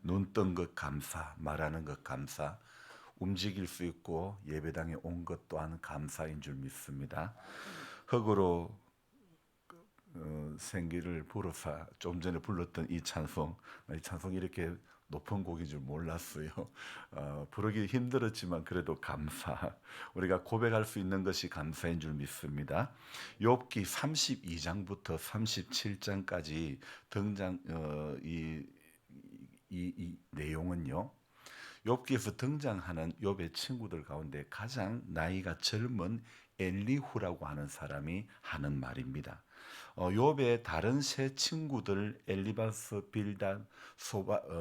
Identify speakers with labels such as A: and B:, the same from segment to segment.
A: 눈 뜬 것 감사, 말하는 것 감사, 움직일 수 있고 예배당에 온 것 또한 감사인 줄 믿습니다. 흙으로 생기를 불어사 좀 전에 불렀던 이 찬송 이렇게 높은 곡인 줄 몰랐어요. 부르기 힘들었지만 그래도 감사. 우리가 고백할 수 있는 것이 감사인 줄 믿습니다. 욥기 32장부터 37장까지 등장 이 내용은요. 욥기에서 등장하는 욥의 친구들 가운데 가장 나이가 젊은 엘리후라고 하는 사람이 하는 말입니다. 욥의 다른 세 친구들 엘리바스, 빌닷,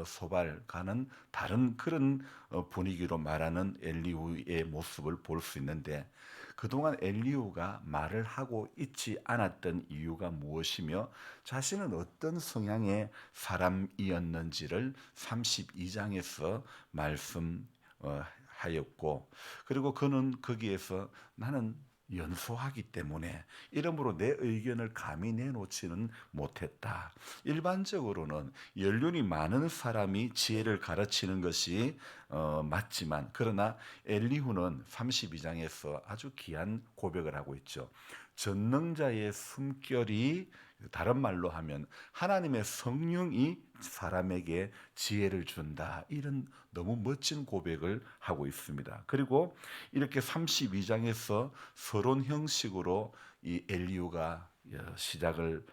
A: 소발과는 다른 그런 분위기로 말하는 엘리후의 모습을 볼 수 있는데 그동안 엘리후가 말을 하고 있지 않았던 이유가 무엇이며 자신은 어떤 성향의 사람이었는지를 32장에서 말씀하였고 그리고 그는 거기에서 나는 연소하기 때문에 이러므로 내 의견을 감히 내놓지는 못했다. 일반적으로는 연륜이 많은 사람이 지혜를 가르치는 것이 맞지만 그러나 엘리후는 32장에서 아주 귀한 고백을 하고 있죠. 전능자의 숨결이 다른 말로 하면 하나님의 성령이 사람에게 지혜를 준다. 이런 너무 멋진 고백을 하고 있습니다. 그리고 이렇게 32장에서 서론 형식으로 이 엘리후가 시작을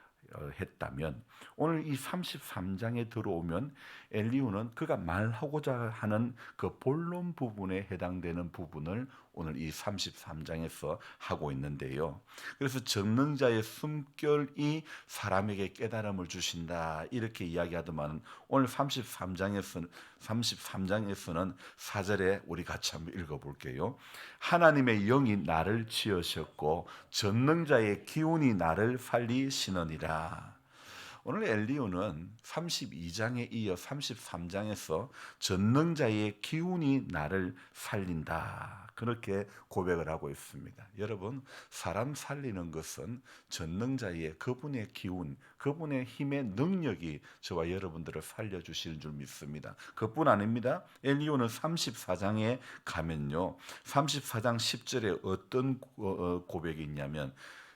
A: 했다면 오늘 이 33장에 들어오면 엘리후는 그가 말하고자 하는 그 본론 부분에 해당되는 부분을 오늘 이 33장에서 하고 있는데요. 그래서 전능자의 숨결이 사람에게 깨달음을 주신다 이렇게 이야기하더만 오늘 33장에서는 4절에 우리 같이 한번 읽어볼게요. 하나님의 영이 나를 지으셨고 전능자의 기운이 나를 살리시느니라. 오늘 엘리후는 32장에 이어 33장에서 전능자의 기운이 나를 살린다. 그렇게 고백을 하고 있습니다. 여러분, 사람 살리는 것은 전능자의 그분의 기운, 그분의 힘의 능력이 저와 여러분들을 살려주시는 줄 믿습니다. 그뿐 아닙니다. 엘리후는 34장에 가면요. 34장 10절에 어떤 고백이 있냐면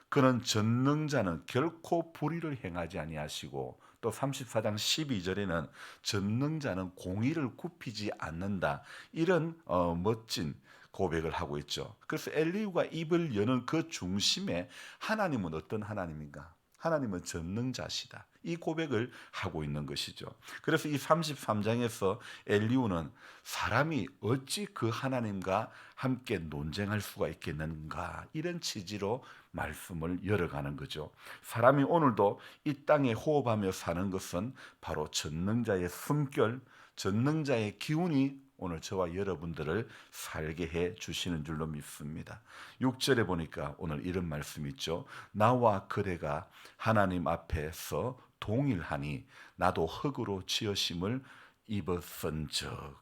A: 그는 전능자는 결코 불의를 행하지 아니하시고 또 34장 12절에는 전능자는 공의를 굽히지 않는다. 이런 멋진 고백을 하고 있죠. 그래서 엘리후가 입을 여는 그 중심에 하나님은 어떤 하나님인가? 하나님은 전능자시다. 이 고백을 하고 있는 것이죠. 그래서 이 33장에서 엘리후는 사람이 어찌 그 하나님과 함께 논쟁할 수가 있겠는가 이런 취지로 말씀을 열어가는 거죠. 사람이 오늘도 이 땅에 호흡하며 사는 것은 바로 전능자의 숨결, 전능자의 기운이 오늘 저와 여러분들을 살게 해 주시는 줄로 믿습니다. 6절에 보니까 오늘 이런 말씀이 있죠. 나와 그대가 하나님 앞에서 동일하니 나도 흙으로 지으심을 입었은즉.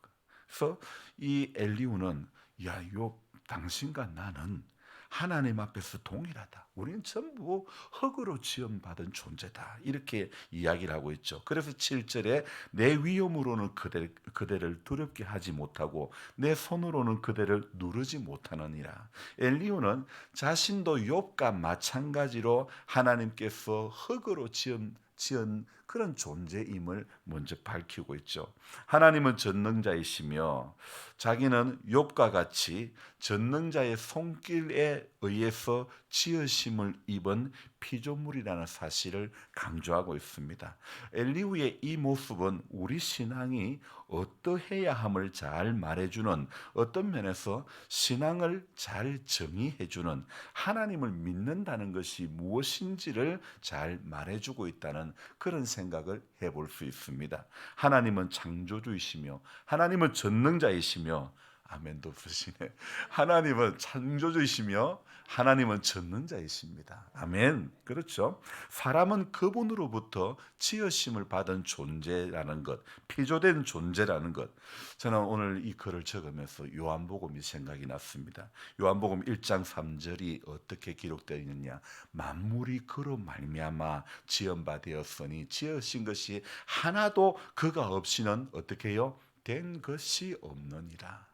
A: 그래서 이 엘리후는 요 당신과 나는 하나님 앞에서 동일하다. 우리는 전부 흙으로 지음받은 존재다. 이렇게 이야기를 하고 있죠. 그래서 7절에 내 위엄으로는 그대를 두렵게 하지 못하고 내 손으로는 그대를 누르지 못하느니라. 엘리후는 자신도 욥과 마찬가지로 하나님께서 흙으로 지은 그런 존재임을 먼저 밝히고 있죠. 하나님은 전능자이시며 자기는 욥과 같이 전능자의 손길에 의해서 지으심을 입은 피조물이라는 사실을 강조하고 있습니다. 엘리후의 이 모습은 우리 신앙이 어떠해야 함을 잘 말해주는 어떤 면에서 신앙을 잘 정의해주는 하나님을 믿는다는 것이 무엇인지를 잘 말해주고 있다는 그런 생각을 해볼 수 있습니다. 하나님은 창조주이시며 하나님은 전능자이시며 아멘도 없으시네. 하나님은 창조주이시며 하나님은 전능자이십니다. 아멘. 그렇죠. 사람은 그분으로부터 지으심을 받은 존재라는 것, 피조된 존재라는 것. 저는 오늘 이 글을 적으면서 요한복음이 생각이 났습니다. 요한복음 1장 3절이 어떻게 기록되어 있느냐? 만물이 그로 말미암아 지은 바 되었으니 지으신 것이 하나도 그가 없이는 어떻게 해요? 된 것이 없느니라.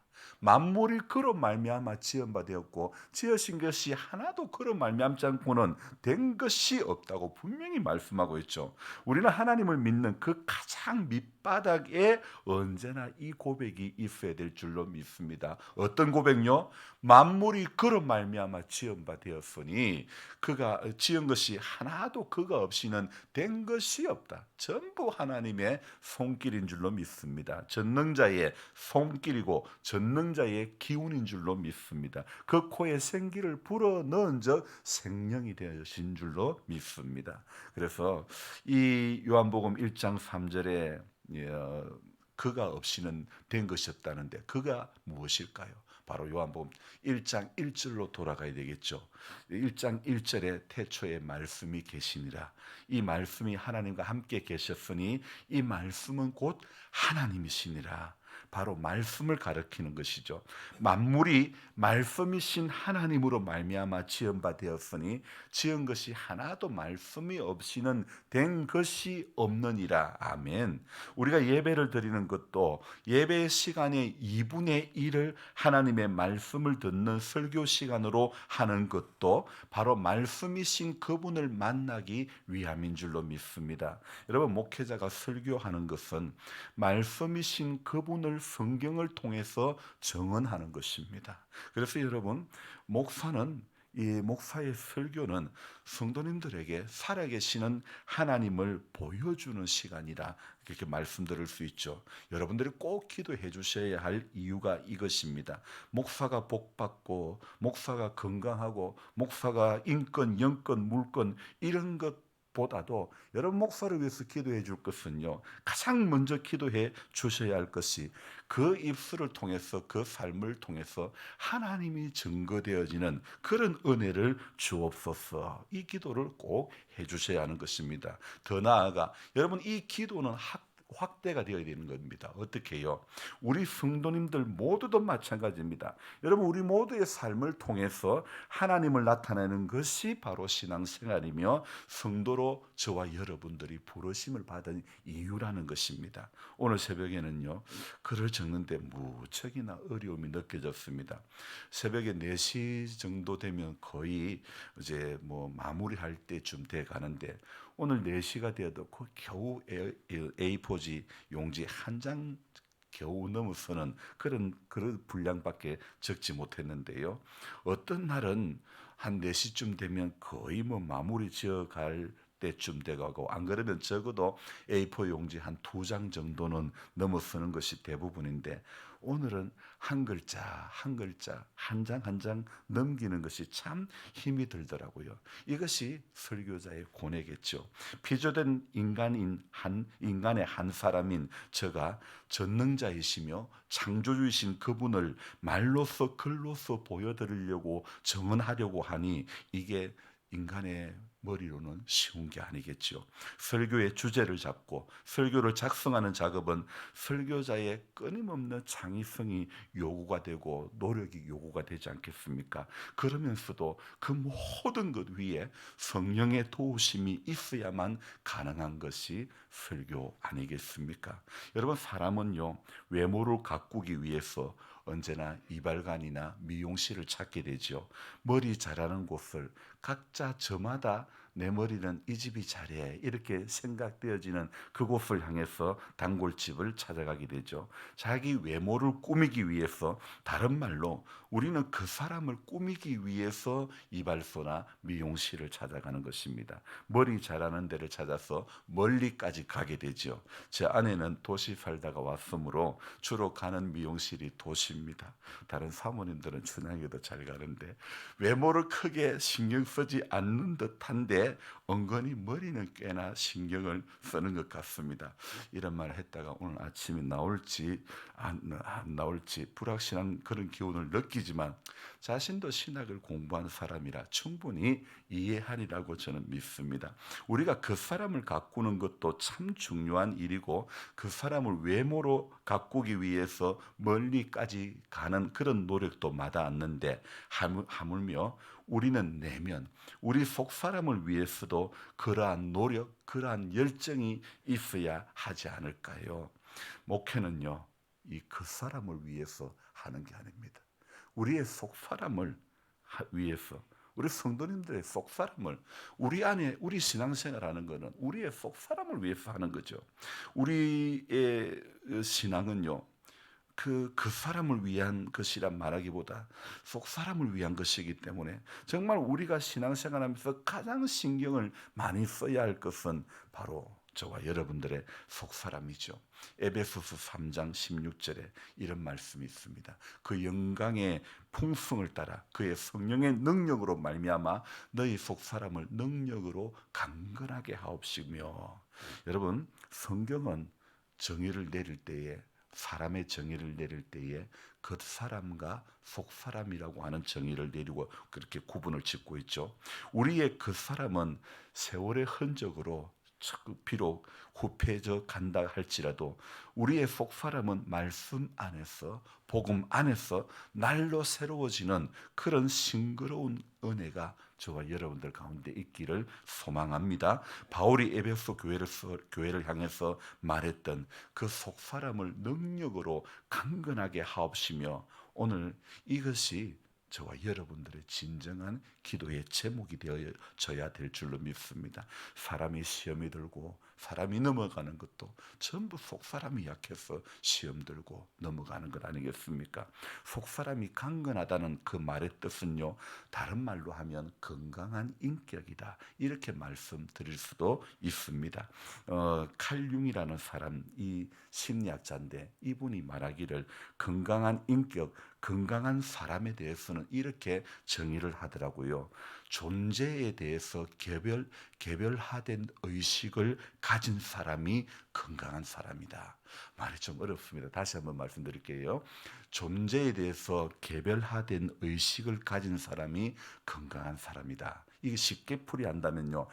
A: 만물이 그로 말미암아 지은 바 되었고 지으신 것이 하나도 그로 말미암지 않고는 된 것이 없다고 분명히 말씀하고 있죠. 우리는 하나님을 믿는 그 가장 밑바닥에 언제나 이 고백이 있어야 될 줄로 믿습니다. 어떤 고백요? 만물이 그로 말미암아 지은 바 되었으니 그가 지은 것이 하나도 그가 없이는 된 것이 없다. 전부 하나님의 손길인 줄로 믿습니다. 전능자의 손길이고 전능자의 기운인 줄로 믿습니다. 그 코에 생기를 불어넣은 적 생명이 되어진 줄로 믿습니다. 그래서 이 요한복음 1장 3절에 그가 없이는 된 것이 없다는데 그가 무엇일까요? 바로 요한복음 1장 1절로 돌아가야 되겠죠. 1장 1절에 태초에 말씀이 계시니라. 이 말씀이 하나님과 함께 계셨으니 이 말씀은 곧 하나님이시니라. 바로 말씀을 가리키는 것이죠. 만물이 말씀이신 하나님으로 말미암아 지은 바 되었으니 지은 것이 하나도 말씀이 없이는 된 것이 없느니라. 아멘. 우리가 예배를 드리는 것도 예배 시간의 2분의 1을 하나님의 말씀을 듣는 설교 시간으로 하는 것도 바로 말씀이신 그분을 만나기 위함인 줄로 믿습니다. 여러분, 목회자가 설교하는 것은 말씀이신 그분을 성경을 통해서 증언하는 것입니다. 그래서 여러분, 목사의 설교는 성도님들에게 살아계시는 하나님을 보여주는 시간이라 그렇게 말씀드릴 수 있죠. 여러분들이 꼭 기도해 주셔야 할 이유가 이것입니다. 목사가 복받고 목사가 건강하고 목사가 인권, 영권, 물권 이런 것 보다도 여러분 목사를 위해서 기도해 줄 것은요, 가장 먼저 기도해 주셔야 할 것이 그 입술을 통해서 그 삶을 통해서 하나님이 증거되어지는 그런 은혜를 주옵소서. 이 기도를 꼭 해주셔야 하는 것입니다. 더 나아가 여러분, 이 기도는 확대가 되어야 되는 겁니다. 어떻게 해요? 우리 성도님들 모두도 마찬가지입니다. 여러분, 우리 모두의 삶을 통해서 하나님을 나타내는 것이 바로 신앙생활이며 성도로 저와 여러분들이 부르심을 받은 이유라는 것입니다. 오늘 새벽에는요, 글을 적는데 무척이나 어려움이 느껴졌습니다. 새벽에 4시 정도 되면 거의 이제 마무리할 때쯤 돼 가는데 오늘 4시가 되어도 겨우 A4지 용지 한 장 겨우 넘어서는 그런 분량밖에 적지 못했는데요. 어떤 날은 한 4시쯤 되면 거의 마무리 지어갈 때쯤 돼가고, 안 그러면 적어도 A4 용지 한 2장 정도는 넘어서는 것이 대부분인데 오늘은 한 글자 한 글자 한 장 한 장 넘기는 것이 참 힘이 들더라고요. 이것이 설교자의 고뇌겠죠. 피조된 인간의 한 사람인 저가 전능자이시며 창조주이신 그분을 말로서 글로서 보여드리려고 정언하려고 하니 이게 인간의 머리로는 쉬운 게 아니겠죠. 설교의 주제를 잡고 설교를 작성하는 작업은 설교자의 끊임없는 창의성이 요구가 되고 노력이 요구가 되지 않겠습니까? 그러면서도 그 모든 것 위에 성령의 도우심이 있어야만 가능한 것이 설교 아니겠습니까? 여러분, 사람은요, 외모를 가꾸기 위해서 언제나 이발관이나 미용실을 찾게 되죠. 머리 자라는 곳을 각자 저마다 내 머리는 이 집이 잘해 이렇게 생각되어지는 그곳을 향해서 단골집을 찾아가게 되죠. 자기 외모를 꾸미기 위해서, 다른 말로 우리는 그 사람을 꾸미기 위해서 이발소나 미용실을 찾아가는 것입니다. 머리 자라는 데를 찾아서 멀리까지 가게 되죠. 제 아내는 도시 살다가 왔으므로 주로 가는 미용실이 도시입니다. 다른 사모님들은 춘향에도 잘 가는데 외모를 크게 신경 쓰지 않는 듯한데 은근히 머리는 꽤나 신경을 쓰는 것 같습니다. 이런 말을 했다가 오늘 아침에 나올지 안 나올지 불확실한 그런 기운을 느끼지만 자신도 신학을 공부한 사람이라 충분히 이해하리라고 저는 믿습니다. 우리가 그 사람을 가꾸는 것도 참 중요한 일이고 그 사람을 외모로 가꾸기 위해서 멀리까지 가는 그런 노력도 마다 않는데 하물며 우리는 내면 우리 속 사람을 위해서도 그러한 노력, 그러한 열정이 있어야 하지 않을까요? 목회는요, 이 그 사람을 위해서 하는 게 아닙니다. 우리의 속 사람을 위해서, 우리 성도님들의 속 사람을 우리 안에 우리 신앙생활하는 것은 우리의 속 사람을 위해서 하는 거죠. 우리의 신앙은요. 그 사람을 위한 것이란 말하기보다 속 사람을 위한 것이기 때문에 정말 우리가 신앙생활하면서 가장 신경을 많이 써야 할 것은 바로 저와 여러분들의 속 사람이죠. 에베소서 3장 16절에 이런 말씀이 있습니다. 그 영광의 풍성을 따라 그의 성령의 능력으로 말미암아 너희 속 사람을 능력으로 강건하게 하옵시며. 여러분, 성경은 정의를 내릴 때에 사람의 정의를 내릴 때에 그 사람과 속 사람이라고 하는 정의를 내리고 그렇게 구분을 짓고 있죠. 우리의 그 사람은 세월의 흔적으로 비록 후패져 간다 할지라도 우리의 속 사람은 말씀 안에서 복음 안에서 날로 새로워지는 그런 싱그러운 은혜가 저와 여러분들 가운데 있기를 소망합니다. 바울이 에베소 교회를 향해서 말했던 그 속 사람을 능력으로 강건하게 하옵시며, 오늘 이것이 저와 여러분들의 진정한 기도의 제목이 되어져야 될 줄로 믿습니다. 사람이 시험이 들고 사람이 넘어가는 것도 전부 속 사람이 약해서 시험 들고 넘어가는 것 아니겠습니까? 속 사람이 강건하다는 그 말의 뜻은요, 다른 말로 하면 건강한 인격이다, 이렇게 말씀드릴 수도 있습니다. 칼 융이라는 사람, 이 심리학자인데 이분이 말하기를 건강한 인격, 건강한 사람에 대해서는 이렇게 정의를 하더라고요. 존재에 대해서 개별화된 의식을 가진 사람이 건강한 사람이다. 말이 좀 어렵습니다. 다시 한번 말씀드릴게요. 존재에 대해서 개별화된 의식을 가진 사람이 건강한 사람이다. 이게 쉽게 풀이한다면요,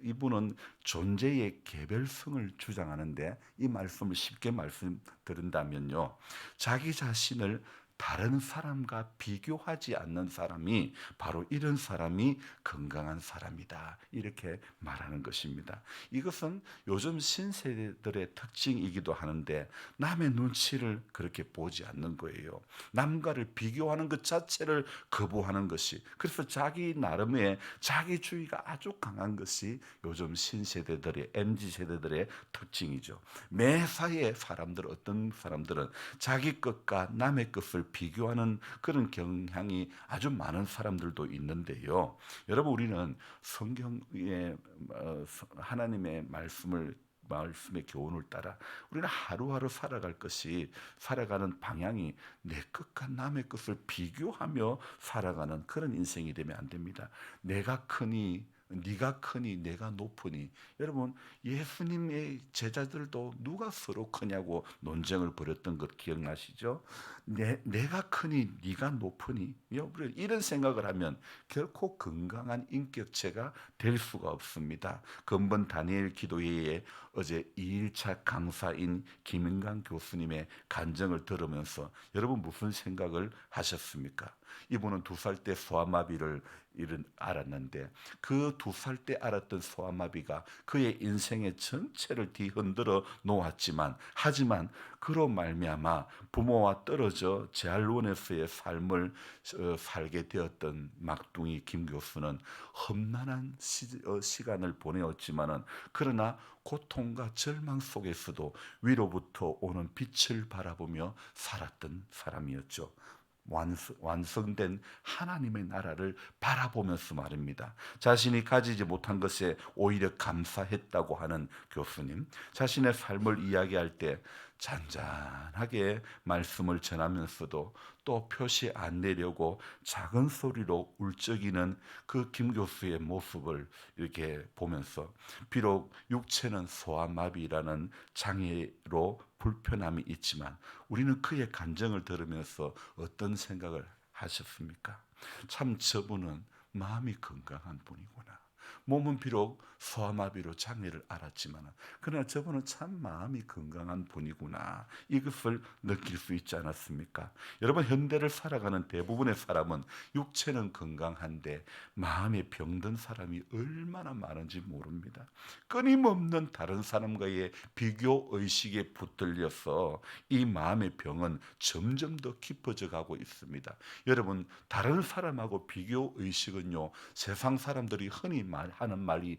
A: 이분은 존재의 개별성을 주장하는데 이 말씀을 쉽게 말씀드린다면요, 자기 자신을 다른 사람과 비교하지 않는 사람이 바로 이런 사람이 건강한 사람이다, 이렇게 말하는 것입니다. 이것은 요즘 신세대들의 특징이기도 하는데 남의 눈치를 그렇게 보지 않는 거예요. 남과를 비교하는 것 자체를 거부하는 것이, 그래서 자기 나름의 자기주의가 아주 강한 것이 요즘 신세대들의 MZ세대들의 특징이죠. 매사에 어떤 사람들은 자기 것과 남의 것을 비교하는 그런 경향이 아주 많은 사람들도 있는데요. 여러분, 우리는 성경의 하나님의 말씀의 교훈을 따라 우리는 하루하루 살아가는 방향이 내 것과 남의 것을 비교하며 살아가는 그런 인생이 되면 안 됩니다. 내가 크니 네가 크니 내가 높으니. 여러분, 예수님의 제자들도 누가 서로 크냐고 논쟁을 벌였던 것 기억나시죠? 내가 크니 네가 높으니, 이런 생각을 하면 결코 건강한 인격체가 될 수가 없습니다. 근본 다니엘 기도회에 어제 2일차 강사인 김은강 교수님의 간증을 들으면서 여러분 무슨 생각을 하셨습니까? 이분은 2살 때 소아마비를 알았는데 그 2살 때 알았던 소아마비가 그의 인생의 전체를 뒤흔들어 놓았지만, 하지만 그로 말미암아 부모와 떨어져 재활원에서의 삶을 살게 되었던 막둥이 김 교수는 험난한 시간을 보내었지만은, 그러나 고통과 절망 속에서도 위로부터 오는 빛을 바라보며 살았던 사람이었죠. 완성된 하나님의 나라를 바라보면서 말입니다. 자신이 가지지 못한 것에 오히려 감사했다고 하는 교수님, 자신의 삶을 이야기할 때 잔잔하게 말씀을 전하면서도 또 표시 안 내려고 작은 소리로 울적이는 그 김 교수의 모습을 이렇게 보면서, 비록 육체는 소아마비라는 장애로 불편함이 있지만 우리는 그의 간증을 들으면서 어떤 생각을 하셨습니까? 참 저분은 마음이 건강한 분이구나. 몸은 비록 소아마비로 장애를 알았지만 그러나 저분은 참 마음이 건강한 분이구나, 이것을 느낄 수 있지 않았습니까? 여러분, 현대를 살아가는 대부분의 사람은 육체는 건강한데 마음에 병든 사람이 얼마나 많은지 모릅니다. 끊임없는 다른 사람과의 비교 의식에 붙들려서 이 마음의 병은 점점 더 깊어져 가고 있습니다. 여러분, 다른 사람하고 비교 의식은요, 세상 사람들이 흔히 하는 말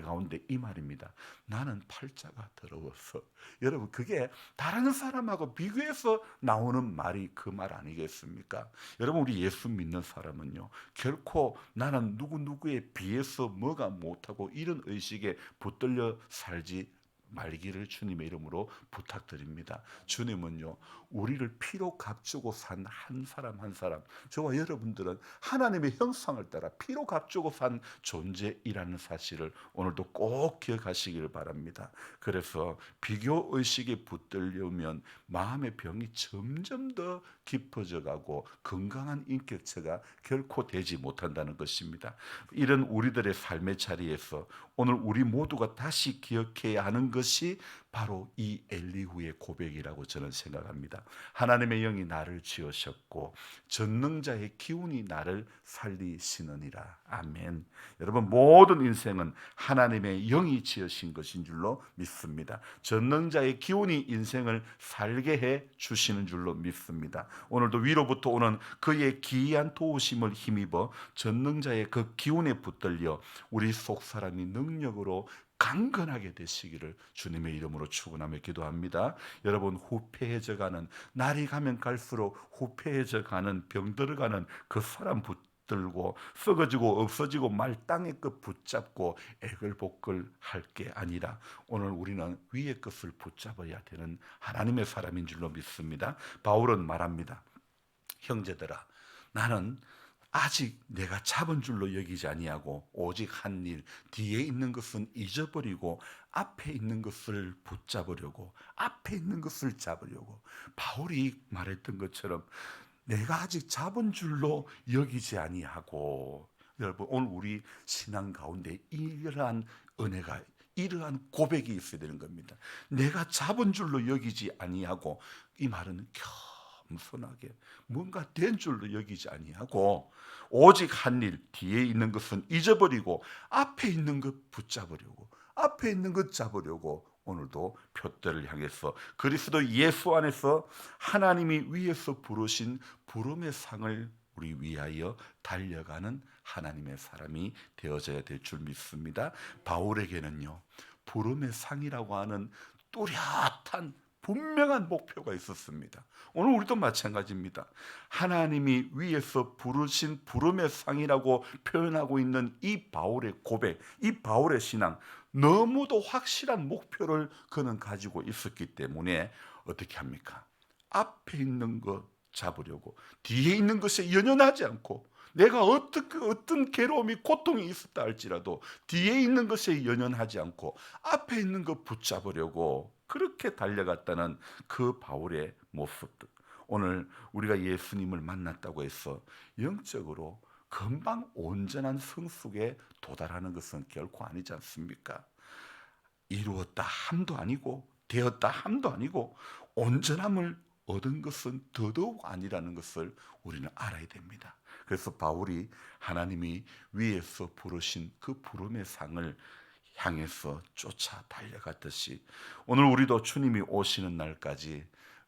A: 가운데 이 말입니다. 나는 팔자가 더러워서. 여러분, 그게 다른 사람하고 비교해서 나오는 말이 그 말 아니겠습니까? 여러분, 우리 예수 믿는 사람은요, 결코 나는 누구누구에 비해서 뭐가 못하고 이런 의식에 붙들려 살지 말기를 주님의 이름으로 부탁드립니다. 주님은요, 우리를 피로 값주고 산 한 사람 한 사람, 저와 여러분들은 하나님의 형상을 따라 피로 값주고 산 존재이라는 사실을 오늘도 꼭 기억하시기를 바랍니다. 그래서 비교 의식에 붙들려면 마음의 병이 점점 더 깊어져 가고 건강한 인격체가 결코 되지 못한다는 것입니다. 이런 우리들의 삶의 자리에서 오늘 우리 모두가 다시 기억해야 하는 것이 바로 이 엘리후의 고백이라고 저는 생각합니다. 하나님의 영이 나를 지으셨고 전능자의 기운이 나를 살리시느니라. 아멘. 여러분, 모든 인생은 하나님의 영이 지으신 것인 줄로 믿습니다. 전능자의 기운이 인생을 살게 해 주시는 줄로 믿습니다. 오늘도 위로부터 오는 그의 기이한 도우심을 힘입어 전능자의 그 기운에 붙들려 우리 속 사람이 능력으로 강건하게 되시기를 주님의 이름으로 축원하며 기도합니다. 여러분, 후패해져가는, 날이 가면 갈수록 후패해져가는, 병들어가는 그 사람 붙들고 썩어지고 없어지고 말 땅의 것 붙잡고 애걸복걸 할 게 아니라 오늘 우리는 위의 것을 붙잡아야 되는 하나님의 사람인 줄로 믿습니다. 바울은 말합니다. 형제들아, 나는 아직 내가 잡은 줄로 여기지 아니하고 오직 한 일, 뒤에 있는 것은 잊어버리고 앞에 있는 것을 붙잡으려고, 앞에 있는 것을 잡으려고. 바울이 말했던 것처럼 내가 아직 잡은 줄로 여기지 아니하고. 여러분, 오늘 우리 신앙 가운데 이러한 은혜가, 이러한 고백이 있어야 되는 겁니다. 내가 잡은 줄로 여기지 아니하고, 이 말은 겸손하게 뭔가 된 줄로 여기지 아니하고 오직 한 일, 뒤에 있는 것은 잊어버리고 앞에 있는 것 붙잡으려고, 앞에 있는 것 잡으려고 오늘도 표대를 향해서 그리스도 예수 안에서 하나님이 위에서 부르신 부름의 상을 우리 위하여 달려가는 하나님의 사람이 되어져야 될 줄 믿습니다. 바울에게는요, 부름의 상이라고 하는 뚜렷한 분명한 목표가 있었습니다. 오늘 우리도 마찬가지입니다. 하나님이 위에서 부르신 부름의 상이라고 표현하고 있는 이 바울의 고백, 이 바울의 신앙, 너무도 확실한 목표를 그는 가지고 있었기 때문에 어떻게 합니까? 앞에 있는 것 잡으려고 뒤에 있는 것에 연연하지 않고, 내가 어떤 괴로움이, 고통이 있었다 할지라도 뒤에 있는 것에 연연하지 않고 앞에 있는 것 붙잡으려고 그렇게 달려갔다는 그 바울의 모습들. 오늘 우리가 예수님을 만났다고 해서 영적으로 금방 온전한 성숙에 도달하는 것은 결코 아니지 않습니까? 이루었다 함도 아니고 되었다 함도 아니고 온전함을 얻은 것은 더더욱 아니라는 것을 우리는 알아야 됩니다. 그래서 바울이 하나님이 위에서 부르신 그 부름의 상을 향해서 쫓아 달려갔듯이 오늘 우리도 주님이 오시는 날까지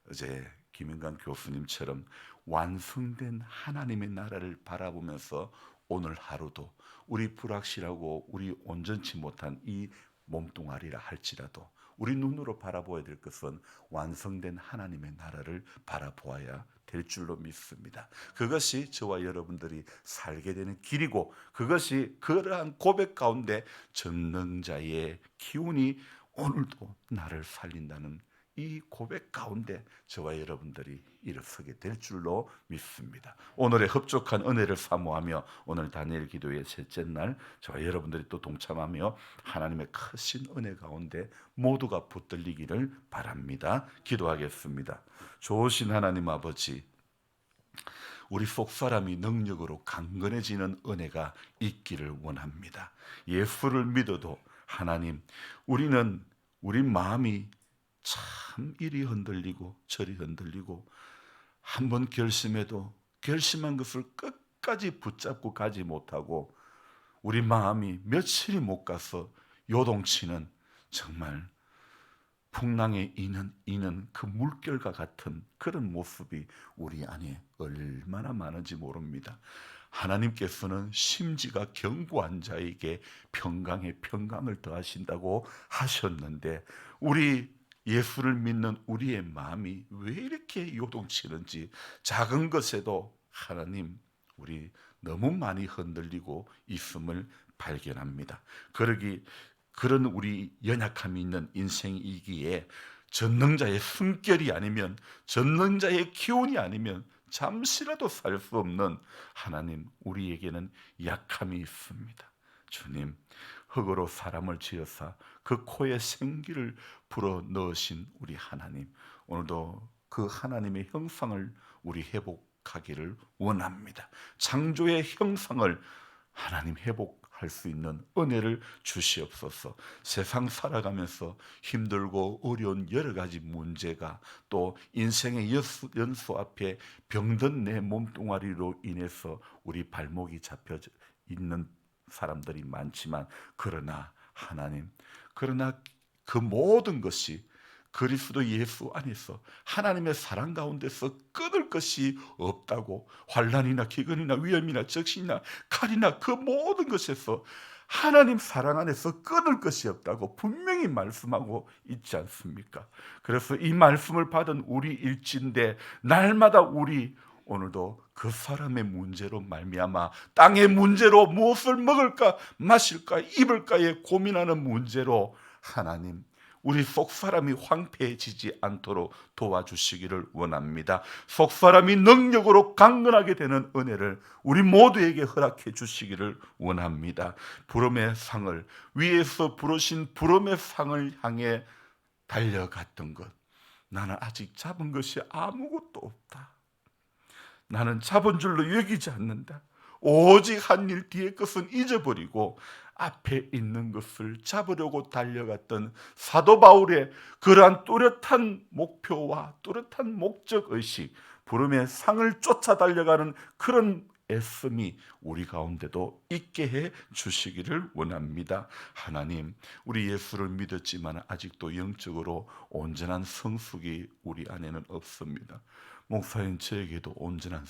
A: 어제 김인관 교수님처럼 완성된 하나님의 나라를 바라보면서 오늘 하루도 우리 불확실하고 우리 온전치 못한 이 몸뚱아리라 할지라도 우리 눈으로 바라보아야 될 것은 완성된 하나님의 나라를 바라보아야 됩니다. 될 줄로 믿습니다. 그것이 저와 여러분들이 살게 되는 길이고, 그것이 그러한 고백 가운데 전능자의 기운이 오늘도 나를 살린다는 이 고백 가운데 저와 여러분들이 일어서게 될 줄로 믿습니다. 오늘의 흡족한 은혜를 사모하며 오늘 다니엘 기도의 셋째 날 저와 여러분들이 또 동참하며 하나님의 크신 은혜 가운데 모두가 붙들리기를 바랍니다. 기도하겠습니다. 좋으신 하나님 아버지, 우리 속사람이 능력으로 강건해지는 은혜가 있기를 원합니다. 예수를 믿어도 하나님, 우리는 우리 마음이 참 이리 흔들리고 저리 흔들리고, 한번 결심해도 결심한 것을 끝까지 붙잡고 가지 못하고, 우리 마음이 며칠이 못 가서 요동치는, 정말 풍랑에 이는 그 물결과 같은 그런 모습이 우리 안에 얼마나 많은지 모릅니다. 하나님께서는 심지가 견고한 자에게 평강에 평강을 더하신다고 하셨는데, 우리 예수를 믿는 우리의 마음이 왜 이렇게 요동치는지, 작은 것에도 하나님, 우리 너무 많이 흔들리고 있음을 발견합니다. 그런 우리 연약함이 있는 인생이기에 전능자의 숨결이 아니면, 전능자의 기운이 아니면 잠시라도 살 수 없는 하나님, 우리에게는 약함이 있습니다. 주님, 흙으로 사람을 지어사 그 코에 생기를 불어 넣으신 우리 하나님, 오늘도 그 하나님의 형상을 우리 회복하기를 원합니다. 창조의 형상을 하나님 회복할 수 있는 은혜를 주시옵소서. 세상 살아가면서 힘들고 어려운 여러 가지 문제가, 또 인생의 연수 앞에 병든 내 몸뚱아리로 인해서 우리 발목이 잡혀 있는 사람들이 많지만, 그러나 하나님, 그러나 그 모든 것이 그리스도 예수 안에서 하나님의 사랑 가운데서 끊을 것이 없다고, 환난이나 기근이나 위험이나 적신이나 칼이나 그 모든 것에서 하나님 사랑 안에서 끊을 것이 없다고 분명히 말씀하고 있지 않습니까? 그래서 이 말씀을 받은 우리 일진데, 날마다 우리 오늘도 그 사람의 문제로 말미암아, 땅의 문제로 무엇을 먹을까 마실까 입을까에 고민하는 문제로 하나님, 우리 속사람이 황폐해지지 않도록 도와주시기를 원합니다. 속사람이 능력으로 강건하게 되는 은혜를 우리 모두에게 허락해 주시기를 원합니다. 부름의 상을, 위에서 부르신 부름의 상을 향해 달려갔던 것, 나는 아직 잡은 것이 아무것도 없다. 나는 잡은 줄로 여기지 않는다. 오직 한 일 뒤의 것은 잊어버리고 앞에 있는 것을 잡으려고 달려갔던 사도 바울의 그러한 뚜렷한 목표와 뚜렷한 목적의식, 부름의 상을 쫓아 달려가는 그런 애씀이 우리 가운데도 있게 해 주시기를 원합니다. 하나님, 우리 예수를 믿었지만 아직도 영적으로 온전한 성숙이 우리 안에는 없습니다. 목사인 저에게도 온전한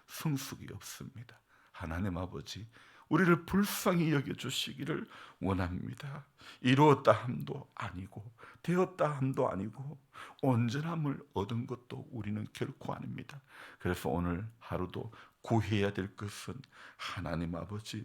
A: 성숙이 없습니다. 하나님 아버지, 우리를 불쌍히 여겨주시기를 원합니다. 이루었다 함도 아니고 되었다 함도 아니고 온전함을 얻은 것도 우리는 결코 아닙니다. 그래서 오늘 하루도 구해야 될 것은, 하나님 아버지,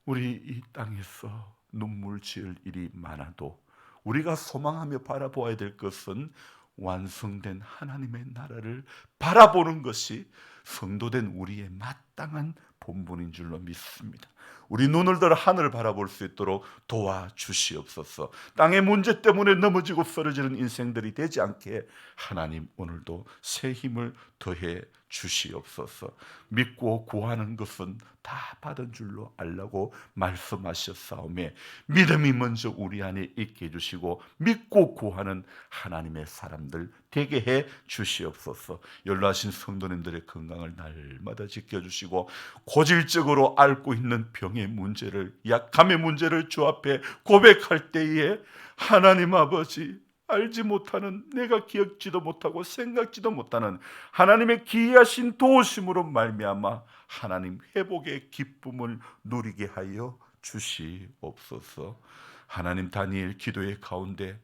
A: 우리 이 땅에서 눈물 지을 일이 많아도 우리가 소망하며 바라보아야 될 것은 완성된 하나님의 나라를 바라보는 것이 성도된 우리의 마땅한 본분인 줄로 믿습니다. 우리 눈을 들어 하늘을 바라볼 수 있도록 도와주시옵소서. 땅의 문제 때문에 넘어지고 쓰러지는 인생들이 되지 않게 하나님, 오늘도 새 힘을 더해 주시옵소서. 믿고 구하는 것은 다 받은 줄로 알라고 말씀하셨사오매, 믿음이 먼저 우리 안에 있게 해주시고 믿고 구하는 하나님의 사람들 되게 해 주시옵소서. 연로하신 성도님들의 건강을 날마다 지켜주시고, 고질적으로 앓고 있는 병의 문제를, 약함의 문제를 주 앞에 고백할 때에 하나님 아버지, 알지 못하는, 내가 기억지도 못하고 생각지도 못하는 하나님의 기이하신 도우심으로 말미암아 하나님 회복의 기쁨을 누리게 하여 주시옵소서. 하나님, 다니엘 기도의 가운데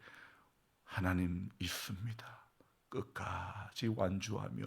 A: 하나님 있습니다. 끝까지 완주하며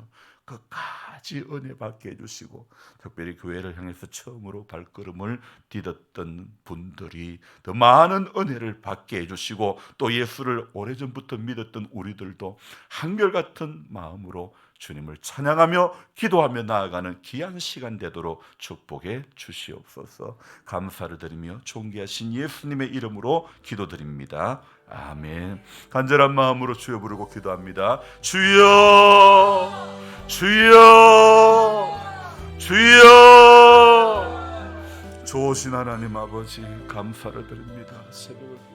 A: 끝까지 은혜 받게 해주시고, 특별히 교회를 향해서 처음으로 발걸음을 디뎠던 분들이 더 많은 은혜를 받게 해주시고, 또 예수를 오래전부터 믿었던 우리들도 한결같은 마음으로 주님을 찬양하며 기도하며 나아가는 귀한 시간 되도록 축복해 주시옵소서. 감사를 드리며 존귀하신 예수님의 이름으로 기도드립니다. 아멘. 간절한 마음으로 주여 부르고 기도합니다. 주여, 주여, 주여. 좋으신 하나님 아버지, 감사를 드립니다. 새벽을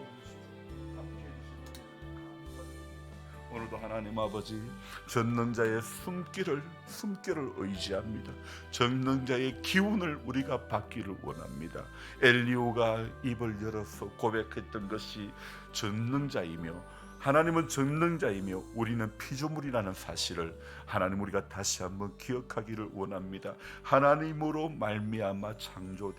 A: 오늘도 하나님 아버지, 전능자의 숨길을 의지합니다. 전능자의 기운을 우리가 받기를 원합니다. 엘리야가 입을 열어서 고백했던 것이 전능자이며, 하나님은 전능자이며 우리는 피조물이라는 사실을 하나님, 우리가 다시 한번 기억하기를 원합니다. 하나님으로 말미암아 창조된